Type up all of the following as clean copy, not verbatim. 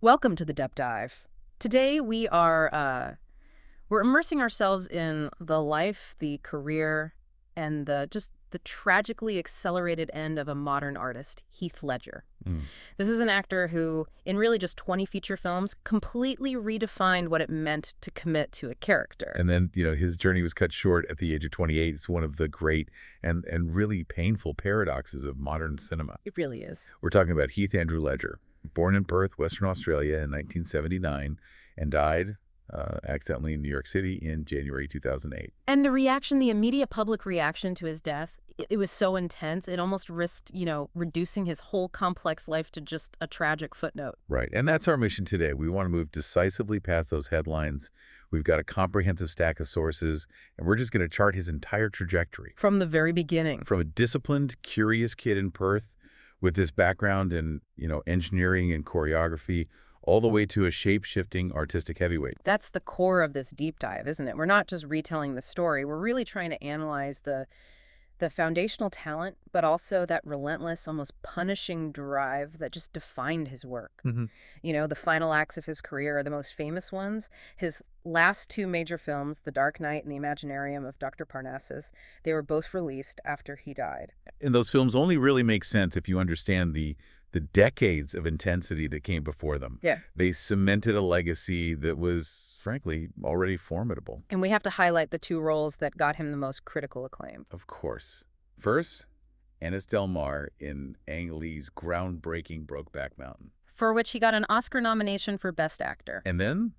Welcome to the Depth Dive. Today we're immersing ourselves in the life, the career, and the tragically accelerated end of a modern artist, Heath Ledger. Mm. This is an actor who, in really just 20 feature films, completely redefined what it meant to commit to a character. And then, his journey was cut short at the age of 28. It's one of the great and really painful paradoxes of modern cinema. It really is. We're talking about Heath Andrew Ledger, born in Perth, Western Australia in 1979, and died accidentally in New York City in January 2008. And the immediate public reaction to his death, it was so intense, it almost risked, reducing his whole complex life to just a tragic footnote. Right, and that's our mission today. We want to move decisively past those headlines. We've got a comprehensive stack of sources, and we're just going to chart his entire trajectory. From the very beginning. From a disciplined, curious kid in Perth with this background in, engineering and choreography, all the way to a shape-shifting artistic heavyweight. That's the core of this deep dive, isn't it? We're not just retelling the story. We're really trying to analyze the foundational talent, but also that relentless, almost punishing drive that just defined his work. Mm-hmm. The final acts of his career are the most famous ones. His last two major films, The Dark Knight and The Imaginarium of Dr. Parnassus, they were both released after he died. And those films only really make sense if you understand the decades of intensity that came before them. Yeah. They cemented a legacy that was, frankly, already formidable. And we have to highlight the two roles that got him the most critical acclaim. Of course. First, Anis Del Mar in Ang Lee's groundbreaking Brokeback Mountain. For which he got an Oscar nomination for Best Actor. And then,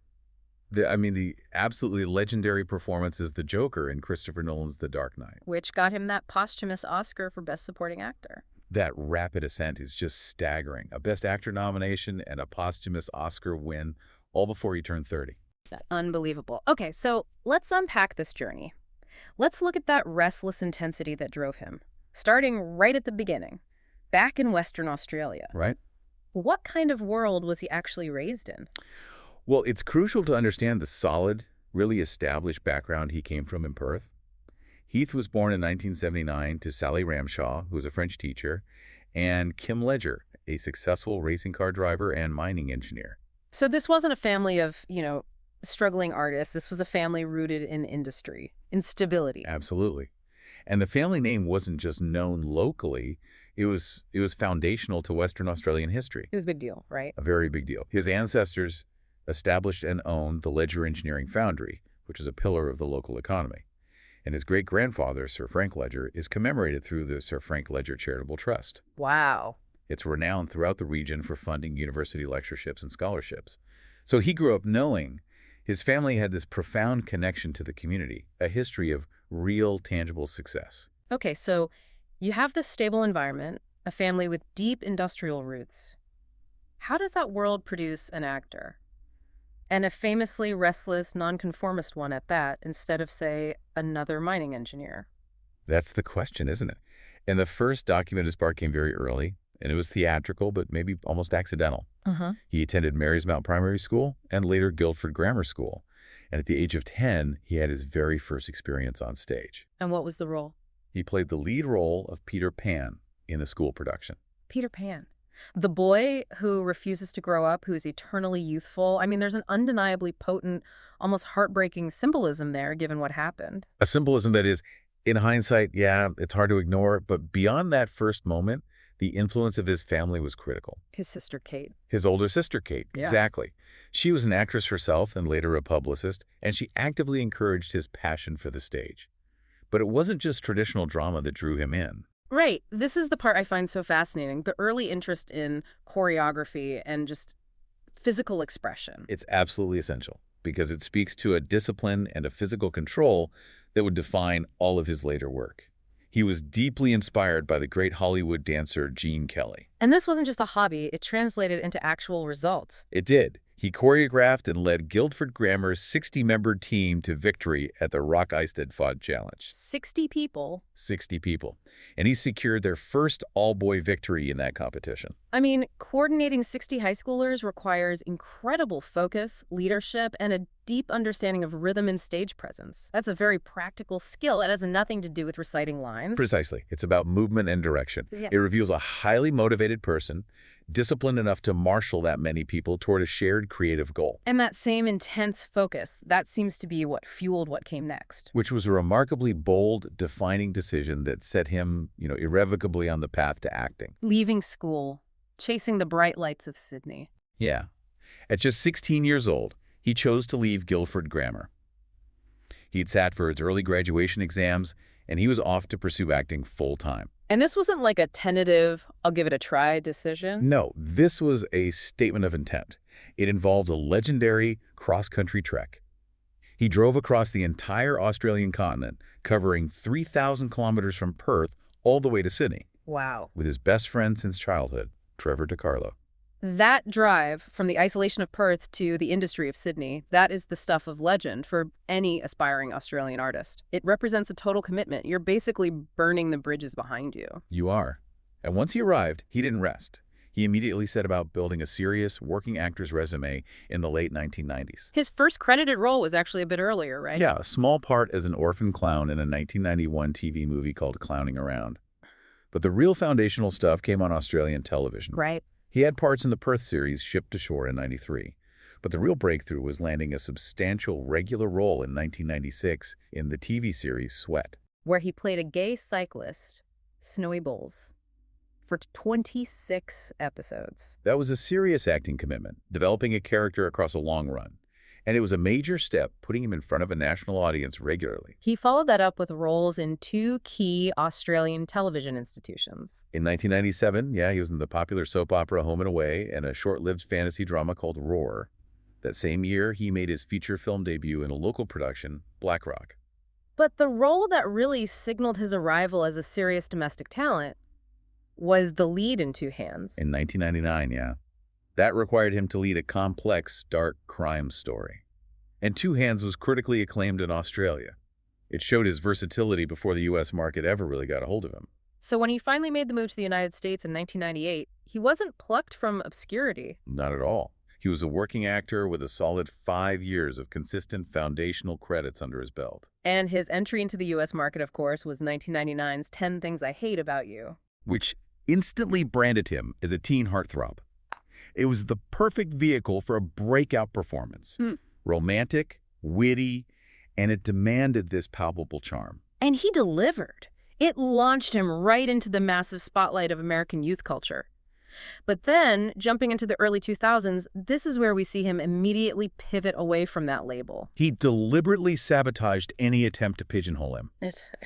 the absolutely legendary performance as the Joker in Christopher Nolan's The Dark Knight. Which got him that posthumous Oscar for Best Supporting Actor. That rapid ascent is just staggering. A Best Actor nomination and a posthumous Oscar win all before he turned 30. That's unbelievable. Okay, so let's unpack this journey. Let's look at that restless intensity that drove him, starting right at the beginning, back in Western Australia. Right? What kind of world was he actually raised in? Well, it's crucial to understand the solid, really established background he came from in Perth. Heath was born in 1979 to Sally Ramshaw, who was a French teacher, and Kim Ledger, a successful racing car driver and mining engineer. So this wasn't a family of, struggling artists. This was a family rooted in industry, in stability. Absolutely. And the family name wasn't just known locally. It was foundational to Western Australian history. It was a big deal, right? A very big deal. His ancestors established and owned the Ledger Engineering Foundry, which is a pillar of the local economy. And his great-grandfather, Sir Frank Ledger, is commemorated through the Sir Frank Ledger Charitable Trust. Wow. It's renowned throughout the region for funding university lectureships and scholarships. So he grew up knowing his family had this profound connection to the community, a history of real, tangible success. Okay, so you have this stable environment, a family with deep industrial roots. How does that world produce an actor? And a famously restless, nonconformist one at that, instead of, say, another mining engineer. That's the question, isn't it? And the first documented spark came very early, and it was theatrical, but maybe almost accidental. He attended Marysmount Primary School and later Guildford Grammar School. And at the age of 10, he had his very first experience on stage. And what was the role? He played the lead role of Peter Pan in the school production. Peter Pan. The boy who refuses to grow up, who is eternally youthful. I mean, there's an undeniably potent, almost heartbreaking symbolism there, given what happened. A symbolism that is, in hindsight, yeah, it's hard to ignore, but beyond that first moment, the influence of his family was critical. His sister, Kate. His older sister, Kate. Yeah. Exactly. She was an actress herself and later a publicist, and she actively encouraged his passion for the stage. But it wasn't just traditional drama that drew him in. Right. This is the part I find so fascinating, the early interest in choreography and just physical expression. It's absolutely essential because it speaks to a discipline and a physical control that would define all of his later work. He was deeply inspired by the great Hollywood dancer Gene Kelly. And this wasn't just a hobby, it translated into actual results. It did. He choreographed and led Guildford Grammar's 60-member team to victory at the Rock Isted Fod Challenge. 60 people. 60 people. And he secured their first all-boy victory in that competition. I mean, coordinating 60 high schoolers requires incredible focus, leadership, and a deep understanding of rhythm and stage presence. That's a very practical skill. It has nothing to do with reciting lines. Precisely. It's about movement and direction. Yeah. It reveals a highly motivated person, disciplined enough to marshal that many people toward a shared creative goal. And that same intense focus, that seems to be what fueled what came next. Which was a remarkably bold, defining decision that set him, irrevocably on the path to acting. Leaving school, chasing the bright lights of Sydney. Yeah. At just 16 years old, he chose to leave Guildford Grammar. He'd sat for his early graduation exams, and he was off to pursue acting full-time. And this wasn't like a tentative, I'll give it a try decision? No, this was a statement of intent. It involved a legendary cross-country trek. He drove across the entire Australian continent, covering 3,000 kilometers from Perth all the way to Sydney. Wow. With his best friend since childhood, Trevor DiCarlo. That drive from the isolation of Perth to the industry of Sydney, that is the stuff of legend for any aspiring Australian artist. It represents a total commitment. You're basically burning the bridges behind you. You are. And once he arrived, he didn't rest. He immediately set about building a serious working actor's resume in the late 1990s. His first credited role was actually a bit earlier, right? Yeah, a small part as an orphan clown in a 1991 TV movie called Clowning Around. But the real foundational stuff came on Australian television. Right. He had parts in the Perth series Shipped to Shore in '93, but the real breakthrough was landing a substantial regular role in 1996 in the TV series Sweat, where he played a gay cyclist, Snowy Bowles, for 26 episodes. That was a serious acting commitment, developing a character across a long run. And it was a major step, putting him in front of a national audience regularly. He followed that up with roles in two key Australian television institutions. In 1997, he was in the popular soap opera Home and Away and a short-lived fantasy drama called Roar. That same year, he made his feature film debut in a local production, Black Rock. But the role that really signaled his arrival as a serious domestic talent was the lead in Two Hands. In 1999, That required him to lead a complex, dark crime story. And Two Hands was critically acclaimed in Australia. It showed his versatility before the U.S. market ever really got a hold of him. So when he finally made the move to the United States in 1998, he wasn't plucked from obscurity. Not at all. He was a working actor with a solid 5 years of consistent foundational credits under his belt. And his entry into the U.S. market, of course, was 1999's 10 Things I Hate About You, which instantly branded him as a teen heartthrob. It was the perfect vehicle for a breakout performance. Romantic, witty, and it demanded this palpable charm. And he delivered. It launched him right into the massive spotlight of American youth culture. But then, jumping into the early 2000s, this is where we see him immediately pivot away from that label. He deliberately sabotaged any attempt to pigeonhole him.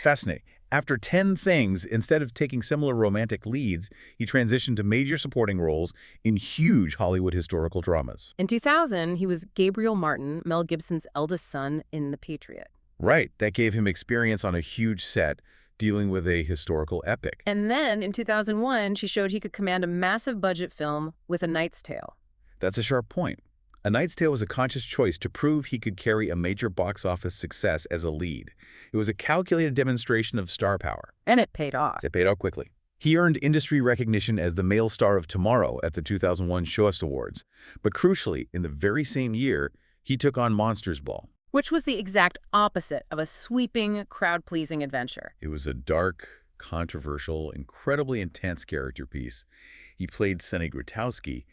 Fascinating. After 10 Things, instead of taking similar romantic leads, he transitioned to major supporting roles in huge Hollywood historical dramas. In 2000, he was Gabriel Martin, Mel Gibson's eldest son in The Patriot. Right. That gave him experience on a huge set, dealing with a historical epic. And then, in 2001, she showed he could command a massive budget film with A Knight's Tale. That's a sharp point. A Knight's Tale was a conscious choice to prove he could carry a major box office success as a lead. It was a calculated demonstration of star power. And it paid off. It paid off quickly. He earned industry recognition as the male star of tomorrow at the 2001 Shoest Awards. But crucially, in the very same year, he took on Monsters Ball, which was the exact opposite of a sweeping, crowd-pleasing adventure. It was a dark, controversial, incredibly intense character piece. He played Sonny Grotowski,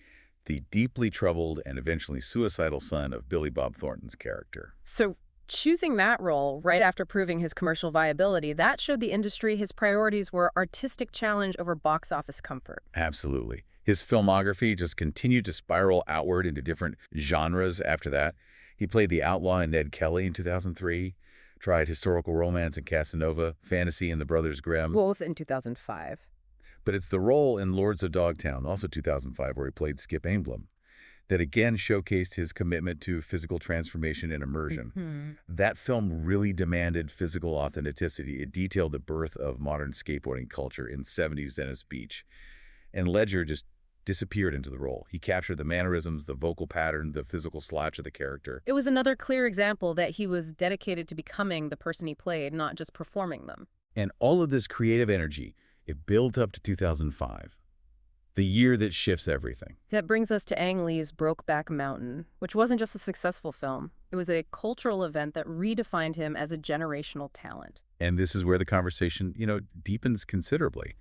the deeply troubled and eventually suicidal son of Billy Bob Thornton's character. So choosing that role right after proving his commercial viability, that showed the industry his priorities were artistic challenge over box office comfort. Absolutely. His filmography just continued to spiral outward into different genres after that. He played the outlaw in Ned Kelly in 2003, tried historical romance in Casanova, fantasy in The Brothers Grimm. Both in 2005. But it's the role in Lords of Dogtown, also 2005, where he played Skip Aimblum, that again showcased his commitment to physical transformation and immersion. That film really demanded physical authenticity. It detailed the birth of modern skateboarding culture in 70s Venice Beach. And Ledger just disappeared into the role. He captured the mannerisms, the vocal pattern, the physical slouch of the character. It was another clear example that he was dedicated to becoming the person he played, not just performing them. And all of this creative energy, it built up to 2005, the year that shifts everything. That brings us to Ang Lee's Brokeback Mountain, which wasn't just a successful film. It was a cultural event that redefined him as a generational talent. And this is where the conversation, deepens considerably.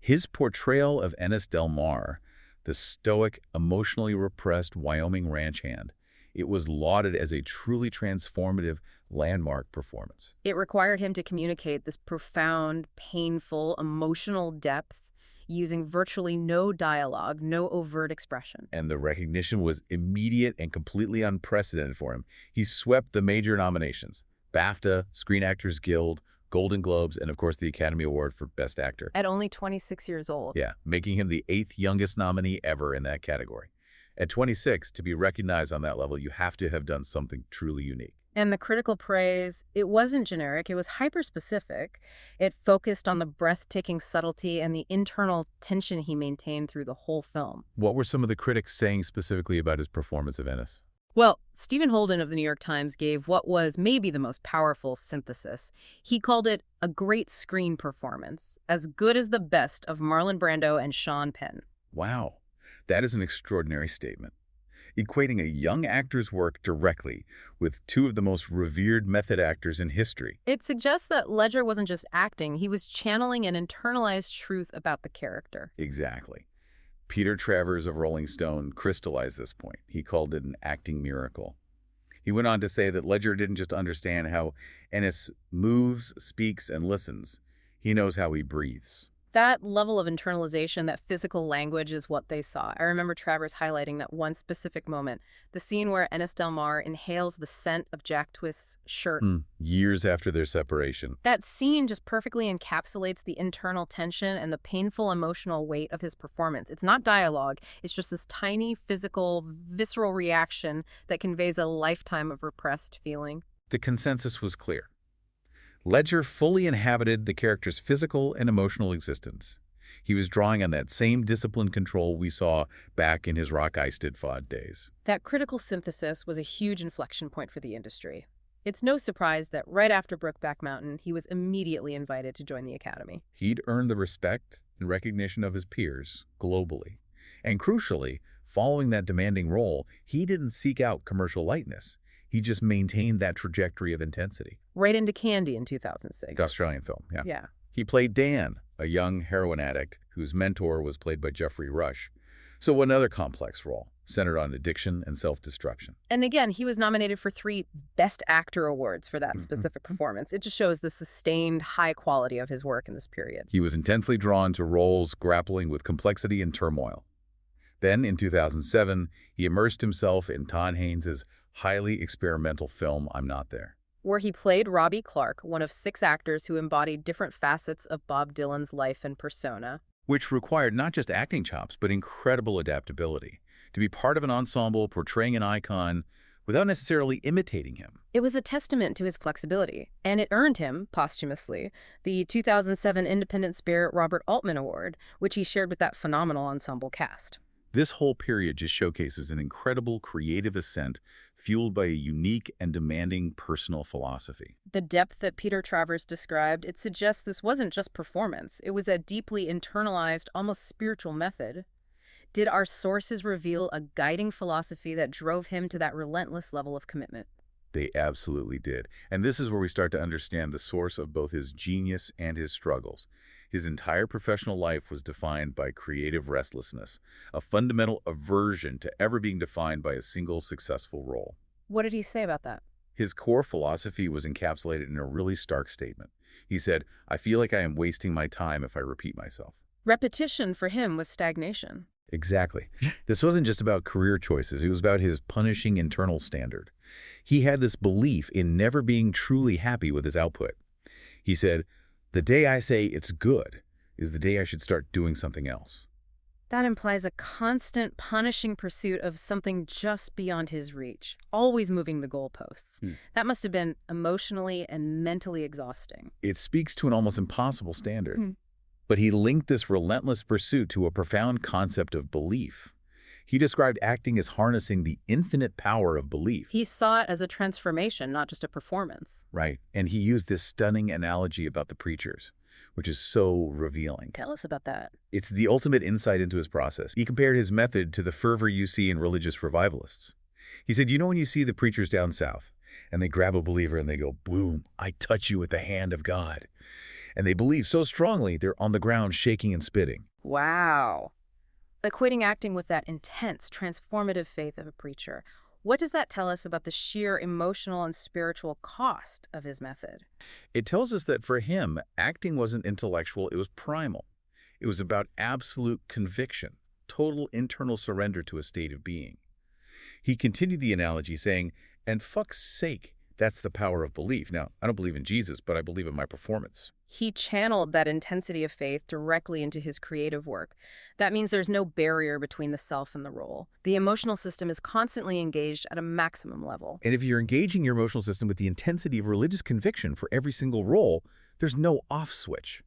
His portrayal of Ennis Del Mar, the stoic, emotionally repressed Wyoming ranch hand. It was lauded as a truly transformative landmark performance. It required him to communicate this profound, painful, emotional depth using virtually no dialogue, no overt expression. And the recognition was immediate and completely unprecedented for him. He swept the major nominations: BAFTA, Screen Actors Guild, Golden Globes, and of course the Academy Award for Best Actor. At only 26 years old. Yeah, making him the 8th youngest nominee ever in that category. At 26, to be recognized on that level, you have to have done something truly unique. And the critical praise, it wasn't generic, it was hyper-specific. It focused on the breathtaking subtlety and the internal tension he maintained through the whole film. What were some of the critics saying specifically about his performance of Ennis? Well, Stephen Holden of the New York Times gave what was maybe the most powerful synthesis. He called it a great screen performance, as good as the best of Marlon Brando and Sean Penn. Wow, that is an extraordinary statement. Equating a young actor's work directly with two of the most revered method actors in history. It suggests that Ledger wasn't just acting, he was channeling an internalized truth about the character. Exactly. Peter Travers of Rolling Stone crystallized this point. He called it an acting miracle. He went on to say that Ledger didn't just understand how Ennis moves, speaks, and listens. He knows how he breathes. That level of internalization, that physical language, is what they saw. I remember Travers highlighting that one specific moment, the scene where Ennis Del Mar inhales the scent of Jack Twist's shirt. Years after their separation. That scene just perfectly encapsulates the internal tension and the painful emotional weight of his performance. It's not dialogue, it's just this tiny, physical, visceral reaction that conveys a lifetime of repressed feeling. The consensus was clear. Ledger fully inhabited the character's physical and emotional existence. He was drawing on that same disciplined control we saw back in his Rock Eisteddfod days. That critical synthesis was a huge inflection point for the industry. It's no surprise that right after Brokeback Mountain, he was immediately invited to join the Academy. He'd earned the respect and recognition of his peers globally. And crucially, following that demanding role, he didn't seek out commercial lightness. He just maintained that trajectory of intensity. Right into Candy in 2006. The Australian film, yeah. Yeah. He played Dan, a young heroin addict whose mentor was played by Jeffrey Rush. So another complex role, centered on addiction and self-destruction. And again, he was nominated for 3 Best Actor awards for that specific performance. It just shows the sustained high quality of his work in this period. He was intensely drawn to roles grappling with complexity and turmoil. Then, in 2007, he immersed himself in Todd Haynes' highly experimental film, I'm Not There, where he played Robbie Clark, one of 6 actors who embodied different facets of Bob Dylan's life and persona. Which required not just acting chops, but incredible adaptability, to be part of an ensemble portraying an icon without necessarily imitating him. It was a testament to his flexibility, and it earned him, posthumously, the 2007 Independent Spirit Robert Altman Award, which he shared with that phenomenal ensemble cast. This whole period just showcases an incredible creative ascent fueled by a unique and demanding personal philosophy. The depth that Peter Travers described, it suggests this wasn't just performance. It was a deeply internalized, almost spiritual method. Did our sources reveal a guiding philosophy that drove him to that relentless level of commitment? They absolutely did. And this is where we start to understand the source of both his genius and his struggles. His entire professional life was defined by creative restlessness, a fundamental aversion to ever being defined by a single successful role. What did he say about that? His core philosophy was encapsulated in a really stark statement. He said, "I feel like I am wasting my time if I repeat myself." Repetition for him was stagnation. Exactly. This wasn't just about career choices. It was about his punishing internal standard. He had this belief in never being truly happy with his output. He said, "The day I say it's good is the day I should start doing something else." That implies a constant punishing pursuit of something just beyond his reach, always moving the goalposts. That must have been emotionally and mentally exhausting. It speaks to an almost impossible standard. But he linked this relentless pursuit to a profound concept of belief. He described acting as harnessing the infinite power of belief. He saw it as a transformation, not just a performance. Right. And he used this stunning analogy about the preachers, which is so revealing. Tell us about that. It's the ultimate insight into his process. He compared his method to the fervor you see in religious revivalists. He said, you know when you see the preachers down south, and they grab a believer and they go, boom, I touch you with the hand of God. And they believe so strongly they're on the ground shaking and spitting. Wow. equating acting with that intense, transformative faith of a preacher. What does that tell us about the sheer emotional and spiritual cost of his method? It tells us that for him, acting wasn't intellectual, it was primal. It was about absolute conviction, total internal surrender to a state of being. He continued the analogy saying, and fuck's sake, that's the power of belief. Now, I don't believe in Jesus, but I believe in my performance. He channeled that intensity of faith directly into his creative work. That means there's no barrier between the self and the role. The emotional system is constantly engaged at a maximum level. And if you're engaging your emotional system with the intensity of religious conviction for every single role, there's no off switch.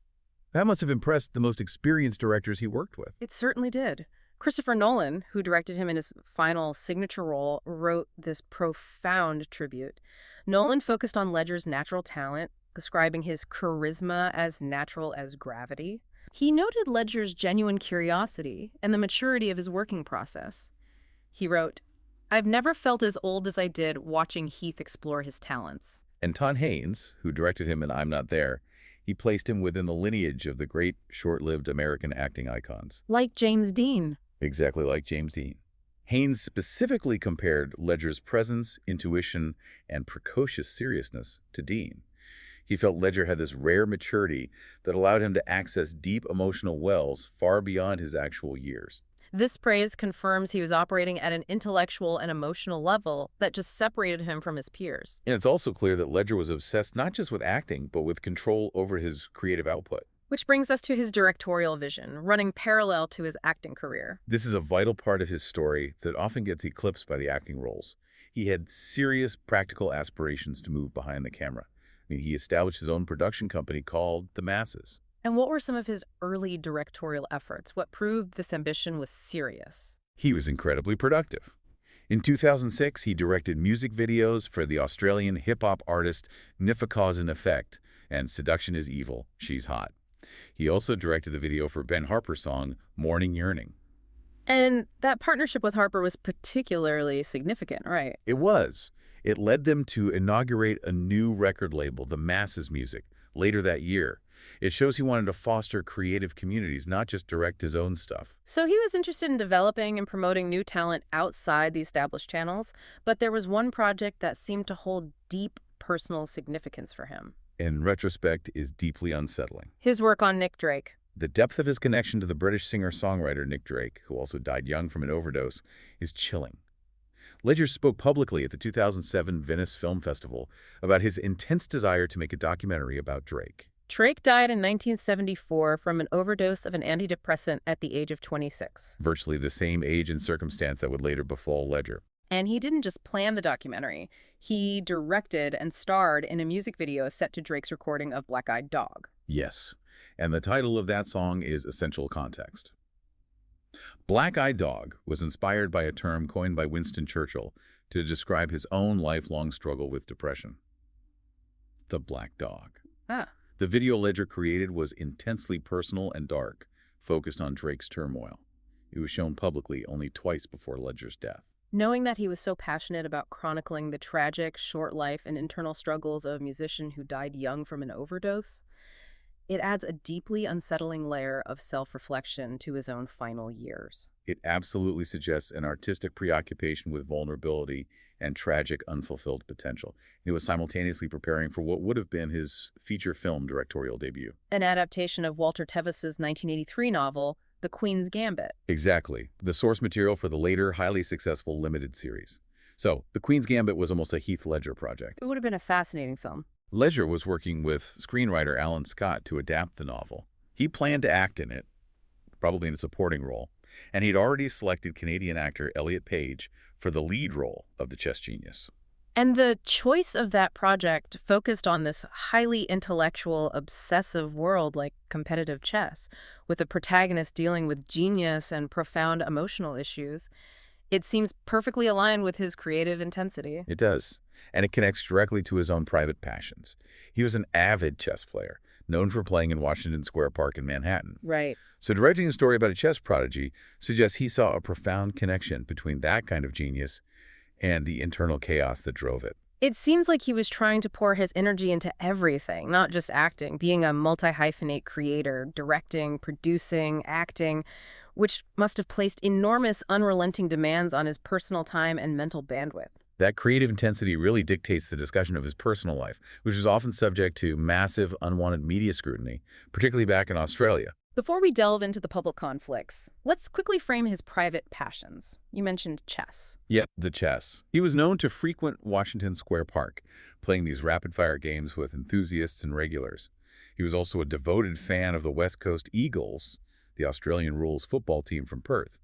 That must have impressed the most experienced directors he worked with. It certainly did. Christopher Nolan, who directed him in his final signature role, wrote this profound tribute. Nolan focused on Ledger's natural talent, describing his charisma as natural as gravity. He noted Ledger's genuine curiosity and the maturity of his working process. He wrote, "I've never felt as old as I did watching Heath explore his talents." And Todd Haynes, who directed him in I'm Not There, he placed him within the lineage of the great short-lived American acting icons. Like James Dean. Exactly like James Dean. Haynes specifically compared Ledger's presence, intuition, and precocious seriousness to Dean. He felt Ledger had this rare maturity that allowed him to access deep emotional wells far beyond his actual years. This praise confirms he was operating at an intellectual and emotional level that just separated him from his peers. And it's also clear that Ledger was obsessed not just with acting, but with control over his creative output. Which brings us to his directorial vision, running parallel to his acting career. This is a vital part of his story that often gets eclipsed by the acting roles. He had serious practical aspirations to move behind the camera. He established his own production company called The Masses. And what were some of his early directorial efforts? What proved this ambition was serious? He was incredibly productive. In 2006, he directed music videos for the Australian hip-hop artist Cause and Effect and Seduction is Evil, She's Hot. He also directed the video for Ben Harper's song Morning Yearning. And that partnership with Harper was particularly significant, right? It was. It led them to inaugurate a new record label, The Masses Music, later that year. It shows he wanted to foster creative communities, not just direct his own stuff. So he was interested in developing and promoting new talent outside the established channels, but there was one project that seemed to hold deep personal significance for him. In retrospect, is deeply unsettling. His work on Nick Drake. The depth of his connection to the British singer-songwriter Nick Drake, who also died young from an overdose, is chilling. Ledger spoke publicly at the 2007 Venice Film Festival about his intense desire to make a documentary about Drake. Drake died in 1974 from an overdose of an antidepressant at the age of 26. Virtually the same age and circumstance that would later befall Ledger. And he didn't just plan the documentary. He directed and starred in a music video set to Drake's recording of Black Eyed Dog. Yes, and the title of that song is Essential Context. Black Eyed Dog was inspired by a term coined by Winston Churchill to describe his own lifelong struggle with depression. The Black Dog. The video Ledger created was intensely personal and dark, focused on Drake's turmoil. It was shown publicly only twice before Ledger's death. Knowing that he was so passionate about chronicling the tragic, short life and internal struggles of a musician who died young from an overdose, it adds a deeply unsettling layer of self-reflection to his own final years. It absolutely suggests an artistic preoccupation with vulnerability and tragic, unfulfilled potential. He was simultaneously preparing for what would have been his feature film directorial debut. An adaptation of Walter Tevis's 1983 novel, The Queen's Gambit. Exactly. The source material for the later, highly successful limited series. So, The Queen's Gambit was almost a Heath Ledger project. It would have been a fascinating film. Ledger was working with screenwriter Alan Scott to adapt the novel. He planned to act in it, probably in a supporting role, and he'd already selected Canadian actor Elliot Page for the lead role of the chess genius. And the choice of that project focused on this highly intellectual, obsessive world like competitive chess, with the protagonist dealing with genius and profound emotional issues. It seems perfectly aligned with his creative intensity. It does, and it connects directly to his own private passions. He was an avid chess player, known for playing in Washington Square Park in Manhattan. Right. So directing a story about a chess prodigy suggests he saw a profound connection between that kind of genius and the internal chaos that drove it. It seems like he was trying to pour his energy into everything, not just acting, being a multi-hyphenate creator, directing, producing, acting. which must have placed enormous, unrelenting demands on his personal time and mental bandwidth. That creative intensity really dictates the discussion of his personal life, which is often subject to massive, unwanted media scrutiny, particularly back in Australia. Before we delve into the public conflicts, let's quickly frame his private passions. You mentioned chess. Yet, the chess. He was known to frequent Washington Square Park, playing these rapid-fire games with enthusiasts and regulars. He was also a devoted fan of the West Coast Eagles, the Australian rules football team from Perth.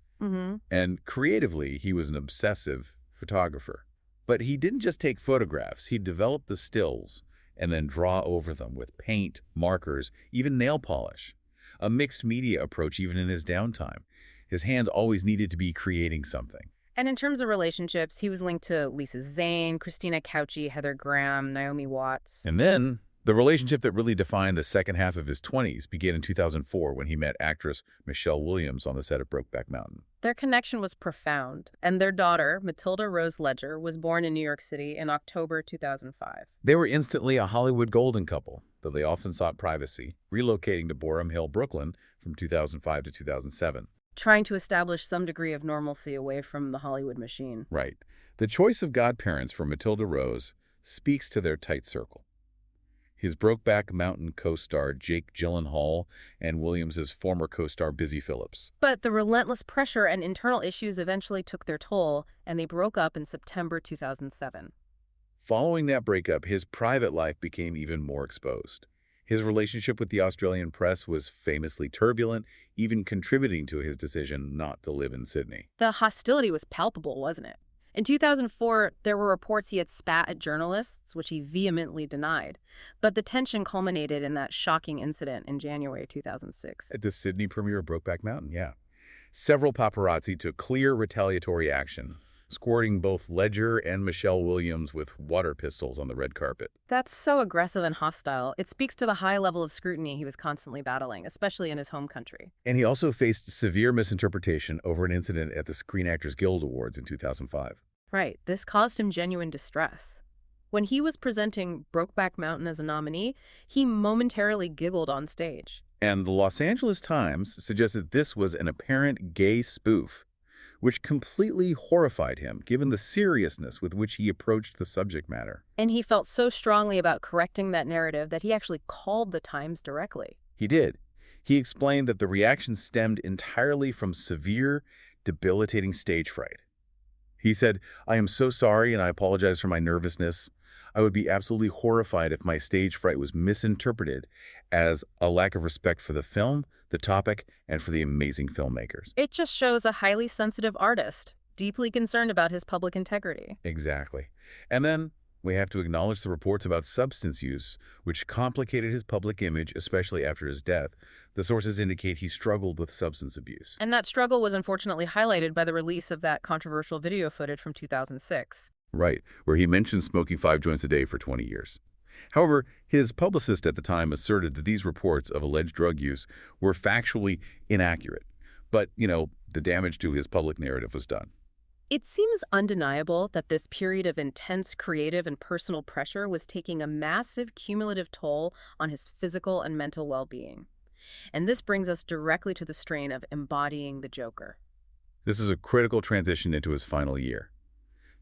And creatively, he was an obsessive photographer. But he didn't just take photographs. He developed the stills and then draw over them with paint, markers, even nail polish. A mixed media approach even in his downtime. His hands always needed to be creating something. And in terms of relationships, he was linked to Lisa Zane, Christina Cauchi, Heather Graham, Naomi Watts. And then, the relationship that really defined the second half of his 20s began in 2004 when he met actress Michelle Williams on the set of Brokeback Mountain. Their connection was profound, and their daughter, Matilda Rose Ledger, was born in New York City in October 2005. They were instantly a Hollywood golden couple, though they often sought privacy, relocating to Boerum Hill, Brooklyn from 2005 to 2007. Trying to establish some degree of normalcy away from the Hollywood machine. Right. The choice of godparents for Matilda Rose speaks to their tight circle. His Brokeback Mountain co-star Jake Gyllenhaal and Williams' former co-star Busy Phillips. But the relentless pressure and internal issues eventually took their toll, and they broke up in September 2007. Following that breakup, his private life became even more exposed. His relationship with the Australian press was famously turbulent, even contributing to his decision not to live in Sydney. The hostility was palpable, wasn't it? In 2004, there were reports he had spat at journalists, which he vehemently denied. But the tension culminated in that shocking incident in January 2006. At the Sydney premiere of Brokeback Mountain, yeah. Several paparazzi took clear retaliatory action, squirting both Ledger and Michelle Williams with water pistols on the red carpet. That's so aggressive and hostile. It speaks to the high level of scrutiny he was constantly battling, especially in his home country. And he also faced severe misinterpretation over an incident at the Screen Actors Guild Awards in 2005. Right. This caused him genuine distress. When he was presenting Brokeback Mountain as a nominee, he momentarily giggled on stage. And the Los Angeles Times suggested this was an apparent gay spoof, which completely horrified him, given the seriousness with which he approached the subject matter. And he felt so strongly about correcting that narrative that he actually called the Times directly. He did. He explained that the reaction stemmed entirely from severe, debilitating stage fright. He said, "I am so sorry and I apologize for my nervousness. I would be absolutely horrified if my stage fright was misinterpreted as a lack of respect for the film, the topic, and for the amazing filmmakers." It just shows a highly sensitive artist, deeply concerned about his public integrity. Exactly. And then we have to acknowledge the reports about substance use, which complicated his public image, especially after his death. The sources indicate he struggled with substance abuse. And that struggle was unfortunately highlighted by the release of that controversial video footage from 2006. Right, where he mentioned smoking 5 joints a day for 20 years. However, his publicist at the time asserted that these reports of alleged drug use were factually inaccurate. But, the damage to his public narrative was done. It seems undeniable that this period of intense creative and personal pressure was taking a massive cumulative toll on his physical and mental well-being. And this brings us directly to the strain of embodying the Joker. This is a critical transition into his final year.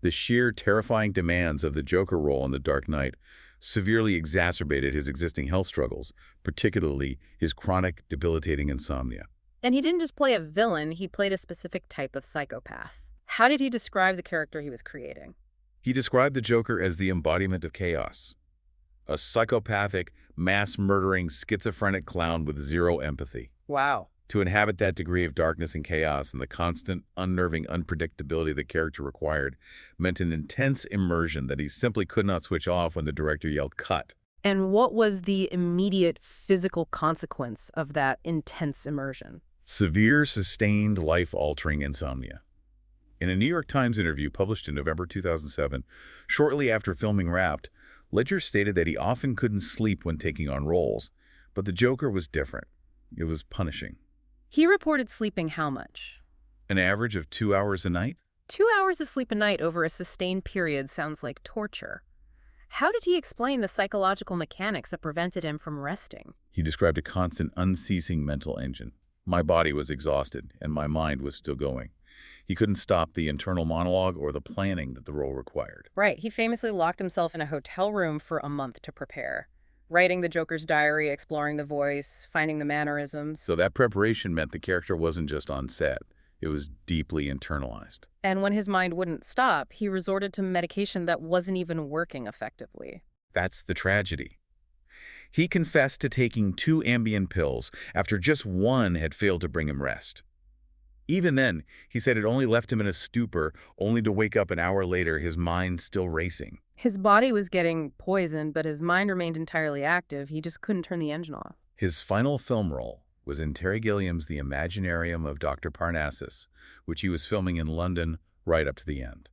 The sheer terrifying demands of the Joker role in The Dark Knight severely exacerbated his existing health struggles, particularly his chronic, debilitating insomnia. And he didn't just play a villain, he played a specific type of psychopath. How did he describe the character he was creating? He described the Joker as the embodiment of chaos, a psychopathic, mass-murdering, schizophrenic clown with zero empathy. Wow. To inhabit that degree of darkness and chaos and the constant, unnerving unpredictability the character required meant an intense immersion that he simply could not switch off when the director yelled, "Cut." And what was the immediate physical consequence of that intense immersion? Severe, sustained, life-altering insomnia. In a New York Times interview published in November 2007, shortly after filming wrapped, Ledger stated that he often couldn't sleep when taking on roles, but the Joker was different. It was punishing. He reported sleeping how much? An average of 2 hours a night? 2 hours of sleep a night over a sustained period sounds like torture. How did he explain the psychological mechanics that prevented him from resting? He described a constant, unceasing mental engine. My body was exhausted, and my mind was still going. He couldn't stop the internal monologue or the planning that the role required. Right. He famously locked himself in a hotel room for a month to prepare, writing the Joker's diary, exploring the voice, finding the mannerisms. So that preparation meant the character wasn't just on set. It was deeply internalized. And when his mind wouldn't stop, he resorted to medication that wasn't even working effectively. That's the tragedy. He confessed to taking 2 Ambien pills after just one had failed to bring him rest. Even then, he said it only left him in a stupor, only to wake up an hour later, his mind still racing. His body was getting poisoned, but his mind remained entirely active. He just couldn't turn the engine off. His final film role was in Terry Gilliam's The Imaginarium of Dr. Parnassus, which he was filming in London right up to the end.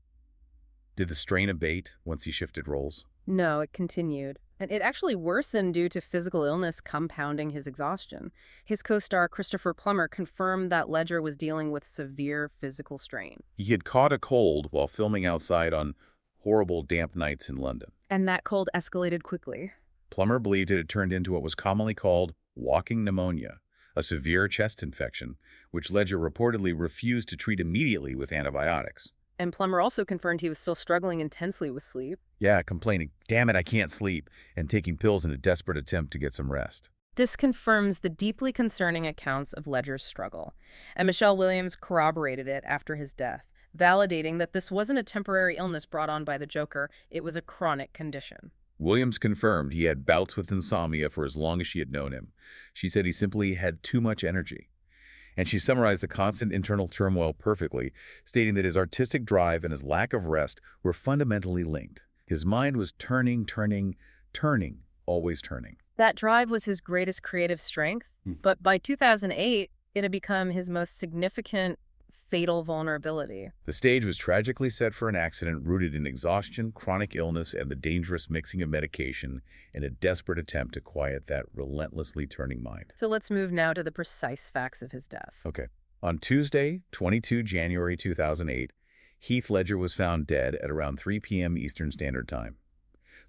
Did the strain abate once he shifted roles? No, it continued. And it actually worsened due to physical illness compounding his exhaustion. His co-star Christopher Plummer confirmed that Ledger was dealing with severe physical strain. He had caught a cold while filming outside on horrible damp nights in London. And that cold escalated quickly. Plummer believed it had turned into what was commonly called walking pneumonia, a severe chest infection, which Ledger reportedly refused to treat immediately with antibiotics. And Plummer also confirmed he was still struggling intensely with sleep. Yeah, complaining, "Damn it, I can't sleep," and taking pills in a desperate attempt to get some rest. This confirms the deeply concerning accounts of Ledger's struggle, and Michelle Williams corroborated it after his death, validating that this wasn't a temporary illness brought on by the Joker, it was a chronic condition. Williams confirmed he had bouts with insomnia for as long as she had known him. She said he simply had too much energy. And she summarized the constant internal turmoil perfectly, stating that his artistic drive and his lack of rest were fundamentally linked. His mind was turning, always turning. That drive was his greatest creative strength, but by 2008, it had become his most significant, fatal vulnerability. The stage was tragically set for an accident rooted in exhaustion, chronic illness, and the dangerous mixing of medication in a desperate attempt to quiet that relentlessly turning mind. So let's move now to the precise facts of his death. Okay. On Tuesday, 22 January 2008, Heath Ledger was found dead at around 3 p.m. Eastern Standard Time.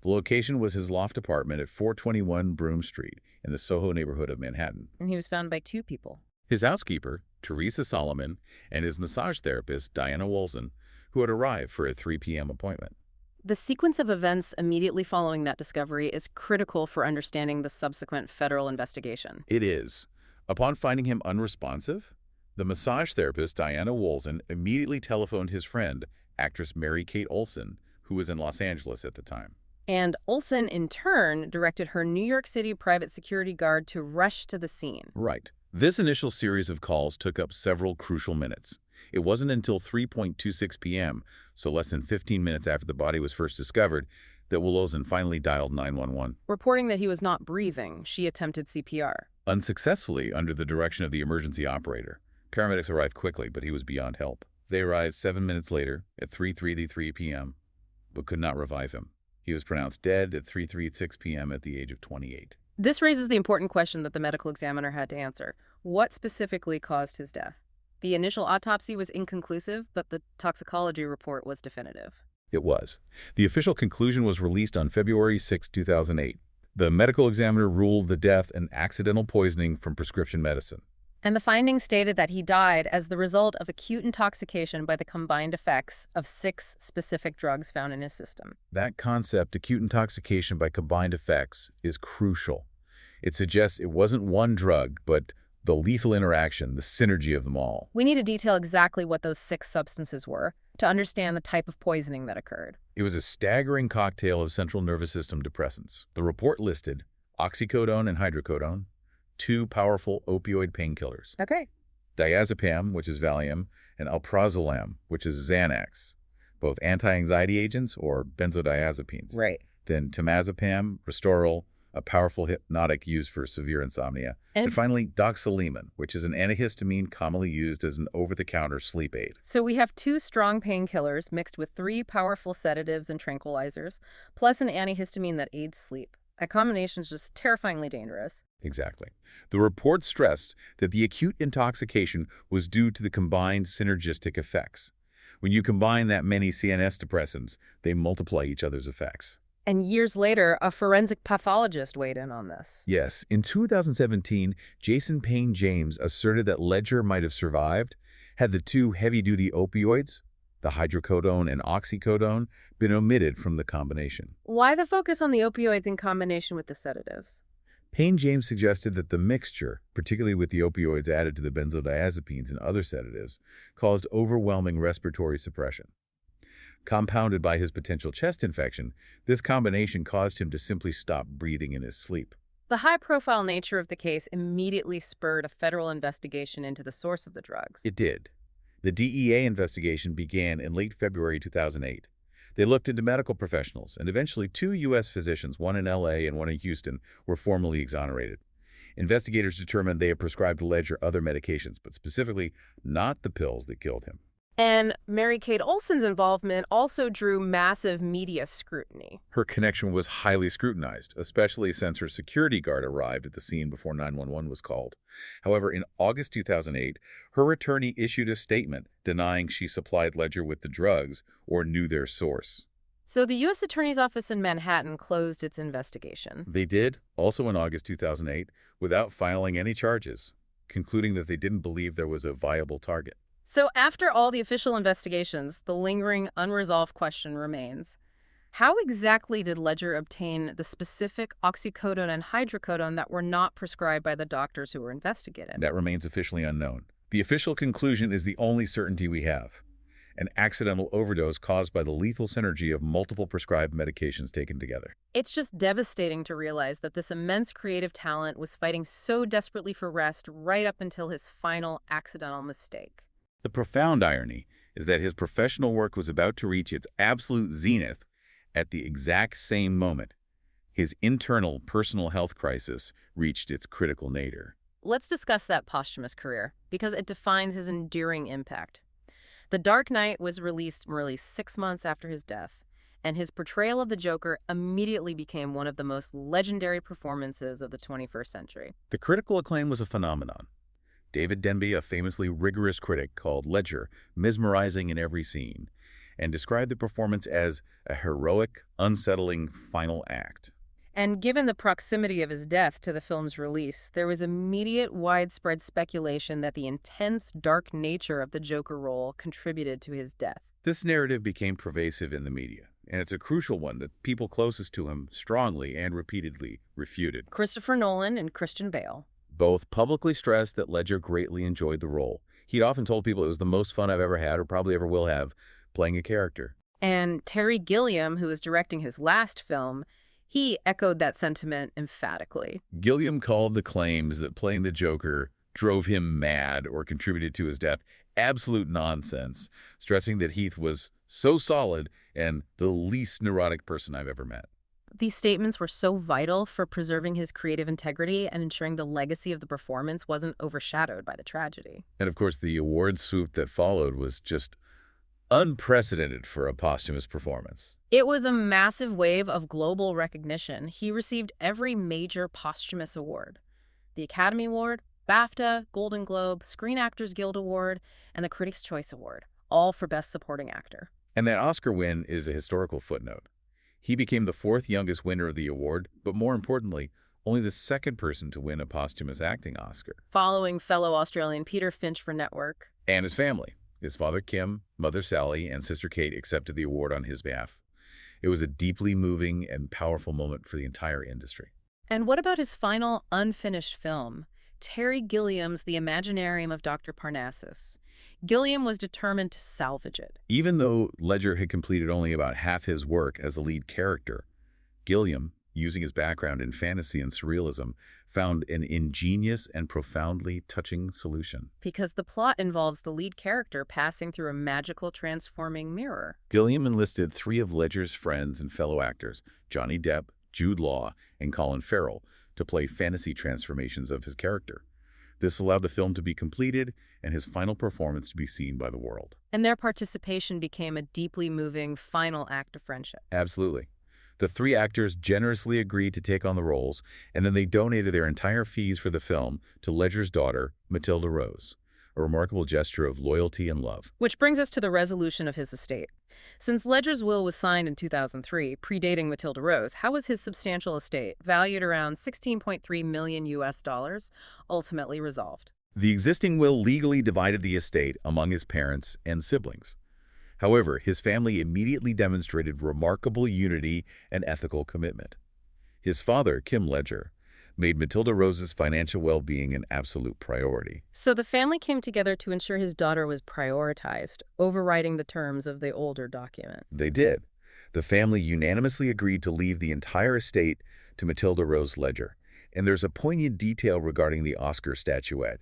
The location was his loft apartment at 421 Broome Street in the Soho neighborhood of Manhattan. And he was found by 2 people. His housekeeper, Teresa Solomon, and his massage therapist, Diana Wolzen, who had arrived for a 3 p.m. appointment. The sequence of events immediately following that discovery is critical for understanding the subsequent federal investigation. It is. Upon finding him unresponsive, the massage therapist, Diana Wolzen, immediately telephoned his friend, actress Mary Kate Olsen, who was in Los Angeles at the time. And Olsen, in turn, directed her New York City private security guard to rush to the scene. Right. This initial series of calls took up several crucial minutes. It wasn't until 3:26 p.m., so less than 15 minutes after the body was first discovered, that Wolzen finally dialed 911. Reporting that he was not breathing, she attempted CPR. Unsuccessfully under the direction of the emergency operator. Paramedics arrived quickly, but he was beyond help. They arrived 7 minutes later at 3:33 p.m., but could not revive him. He was pronounced dead at 3:36 p.m. at the age of 28. This raises the important question that the medical examiner had to answer. What specifically caused his death? The initial autopsy was inconclusive, but the toxicology report was definitive. It was. The official conclusion was released on February 6, 2008. The medical examiner ruled the death an accidental poisoning from prescription medicine. And the findings stated that he died as the result of acute intoxication by the combined effects of 6 specific drugs found in his system. That concept, acute intoxication by combined effects, is crucial. It suggests it wasn't one drug, but the lethal interaction, the synergy of them all. We need to detail exactly what those 6 substances were to understand the type of poisoning that occurred. It was a staggering cocktail of central nervous system depressants. The report listed oxycodone and hydrocodone, 2 powerful opioid painkillers. Okay. Diazepam, which is Valium, and alprazolam, which is Xanax, both anti-anxiety agents or benzodiazepines. Right. Then temazepam, Restoril, a powerful hypnotic used for severe insomnia. And finally, doxylamine, which is an antihistamine commonly used as an over-the-counter sleep aid. So we have 2 strong painkillers mixed with 3 powerful sedatives and tranquilizers, plus an antihistamine that aids sleep. That combination is just terrifyingly dangerous. Exactly. The report stressed that the acute intoxication was due to the combined synergistic effects. When you combine that many CNS depressants, they multiply each other's effects. And years later, a forensic pathologist weighed in on this. Yes, in 2017, Jason Payne James asserted that Ledger might have survived had the two heavy-duty opioids, the hydrocodone and oxycodone, been omitted from the combination. Why the focus on the opioids in combination with the sedatives? Payne James suggested that the mixture, particularly with the opioids added to the benzodiazepines and other sedatives, caused overwhelming respiratory suppression. Compounded by his potential chest infection, this combination caused him to simply stop breathing in his sleep. The high-profile nature of the case immediately spurred a federal investigation into the source of the drugs. It did. The DEA investigation began in late February 2008. They looked into medical professionals, and eventually 2 U.S. physicians, one in L.A. and one in Houston, were formally exonerated. Investigators determined they had prescribed Ledger other medications, but specifically not the pills that killed him. And Mary-Kate Olsen's involvement also drew massive media scrutiny. Her connection was highly scrutinized, especially since her security guard arrived at the scene before 911 was called. However, in August 2008, her attorney issued a statement denying she supplied Ledger with the drugs or knew their source. So the U.S. Attorney's Office in Manhattan closed its investigation. They did, also in August 2008, without filing any charges, concluding that they didn't believe there was a viable target. So after all the official investigations, the lingering, unresolved question remains. How exactly did Ledger obtain the specific oxycodone and hydrocodone that were not prescribed by the doctors who were investigated? That remains officially unknown. The official conclusion is the only certainty we have: an accidental overdose caused by the lethal synergy of multiple prescribed medications taken together. It's just devastating to realize that this immense creative talent was fighting so desperately for rest right up until his final accidental mistake. The profound irony is that his professional work was about to reach its absolute zenith at the exact same moment his internal personal health crisis reached its critical nadir. Let's discuss that posthumous career, because it defines his enduring impact. The Dark Knight was released merely 6 months after his death, and his portrayal of the Joker immediately became one of the most legendary performances of the 21st century. The critical acclaim was a phenomenon. David Denby, a famously rigorous critic, called Ledger mesmerizing in every scene and described the performance as a heroic, unsettling final act. And given the proximity of his death to the film's release, there was immediate, widespread speculation that the intense, dark nature of the Joker role contributed to his death. This narrative became pervasive in the media, and it's a crucial one that people closest to him strongly and repeatedly refuted. Christopher Nolan and Christian Bale both publicly stressed that Ledger greatly enjoyed the role. He'd often told people it was the most fun I've ever had, or probably ever will have, playing a character. And Terry Gilliam, who was directing his last film, he echoed that sentiment emphatically. Gilliam called the claims that playing the Joker drove him mad or contributed to his death absolute nonsense, stressing that Heath was so solid and the least neurotic person I've ever met. These statements were so vital for preserving his creative integrity and ensuring the legacy of the performance wasn't overshadowed by the tragedy. And of course, the award swoop that followed was just unprecedented for a posthumous performance. It was a massive wave of global recognition. He received every major posthumous award: the Academy Award, BAFTA, Golden Globe, Screen Actors Guild Award, and the Critics' Choice Award, all for Best Supporting Actor. And that Oscar win is a historical footnote. He became the 4th youngest winner of the award, but more importantly, only the 2nd person to win a posthumous acting Oscar. Following fellow Australian Peter Finch for Network. And his family. His father Kim, mother Sally, and sister Kate accepted the award on his behalf. It was a deeply moving and powerful moment for the entire industry. And what about his final unfinished film, Terry Gilliam's The Imaginarium of Dr. Parnassus? Gilliam was determined to salvage it. Even though Ledger had completed only about half his work as the lead character, Gilliam, using his background in fantasy and surrealism, found an ingenious and profoundly touching solution. Because the plot involves the lead character passing through a magical transforming mirror. Gilliam enlisted 3 of Ledger's friends and fellow actors, Johnny Depp, Jude Law, and Colin Farrell, to play fantasy transformations of his character. This allowed the film to be completed and his final performance to be seen by the world. And their participation became a deeply moving final act of friendship. Absolutely. The 3 actors generously agreed to take on the roles, and then they donated their entire fees for the film to Ledger's daughter, Matilda Rose, a remarkable gesture of loyalty and love. Which brings us to the resolution of his estate. Since Ledger's will was signed in 2003, predating Matilda Rose, how was his substantial estate, valued around 16.3 million US dollars, ultimately resolved? The existing will legally divided the estate among his parents and siblings. However, his family immediately demonstrated remarkable unity and ethical commitment. His father, Kim Ledger, made Matilda Rose's financial well-being an absolute priority. So the family came together to ensure his daughter was prioritized, overriding the terms of the older document. They did. The family unanimously agreed to leave the entire estate to Matilda Rose Ledger, and there's a poignant detail regarding the Oscar statuette.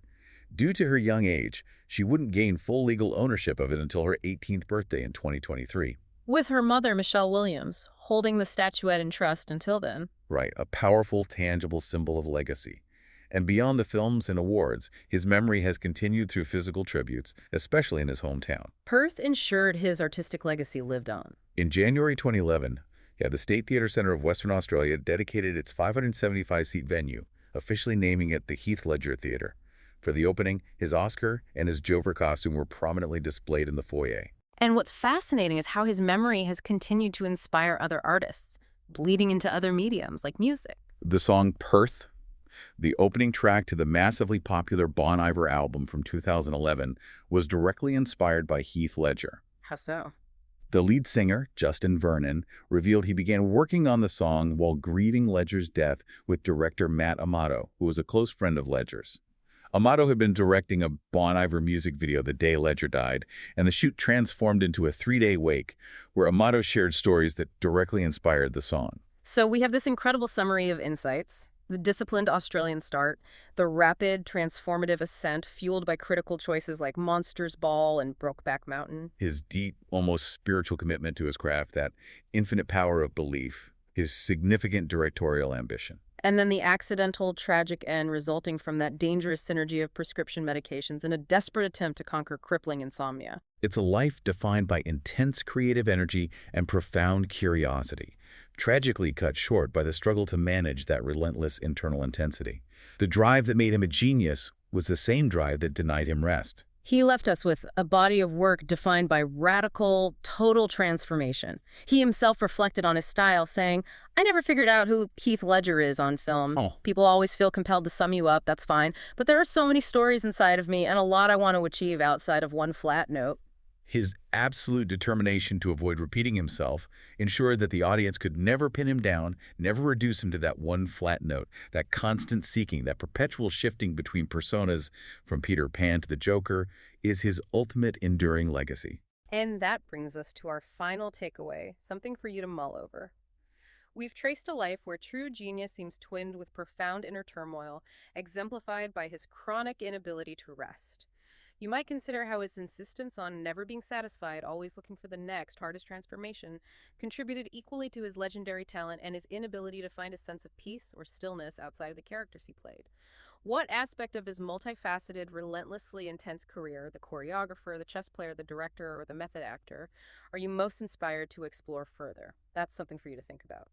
Due to her young age, she wouldn't gain full legal ownership of it until her 18th birthday in 2023. With her mother, Michelle Williams, holding the statuette in trust until then. Right, a powerful, tangible symbol of legacy. And beyond the films and awards, his memory has continued through physical tributes, especially in his hometown. Perth ensured his artistic legacy lived on. In January 2011, the State Theatre Centre of Western Australia dedicated its 575-seat venue, officially naming it the Heath Ledger Theatre. For the opening, his Oscar and his Jover costume were prominently displayed in the foyer. And what's fascinating is how his memory has continued to inspire other artists, bleeding into other mediums like music. The song Perth, the opening track to the massively popular Bon Iver album from 2011, was directly inspired by Heath Ledger. How so? The lead singer, Justin Vernon, revealed he began working on the song while grieving Ledger's death with director Matt Amato, who was a close friend of Ledger's. Amato had been directing a Bon Iver music video the day Ledger died, and the shoot transformed into a 3-day wake where Amato shared stories that directly inspired the song. So we have this incredible summary of insights: the disciplined Australian start, the rapid, transformative ascent fueled by critical choices like Monsters Ball and Brokeback Mountain. His deep, almost spiritual commitment to his craft, that infinite power of belief, his significant directorial ambition. And then the accidental, tragic end resulting from that dangerous synergy of prescription medications in a desperate attempt to conquer crippling insomnia. It's a life defined by intense creative energy and profound curiosity, tragically cut short by the struggle to manage that relentless internal intensity. The drive that made him a genius was the same drive that denied him rest. He left us with a body of work defined by radical, total transformation. He himself reflected on his style, saying, "I never figured out who Heath Ledger is on film. People always feel compelled to sum you up, that's fine. But there are so many stories inside of me and a lot I want to achieve outside of one flat note." His absolute determination to avoid repeating himself ensured that the audience could never pin him down, never reduce him to that one flat note, that constant seeking, that perpetual shifting between personas from Peter Pan to the Joker is his ultimate enduring legacy. And that brings us to our final takeaway, something for you to mull over. We've traced a life where true genius seems twinned with profound inner turmoil, exemplified by his chronic inability to rest. You might consider how his insistence on never being satisfied, always looking for the next hardest transformation, contributed equally to his legendary talent and his inability to find a sense of peace or stillness outside of the characters he played. What aspect of his multifaceted, relentlessly intense career, the choreographer, the chess player, the director, or the method actor, are you most inspired to explore further? That's something for you to think about.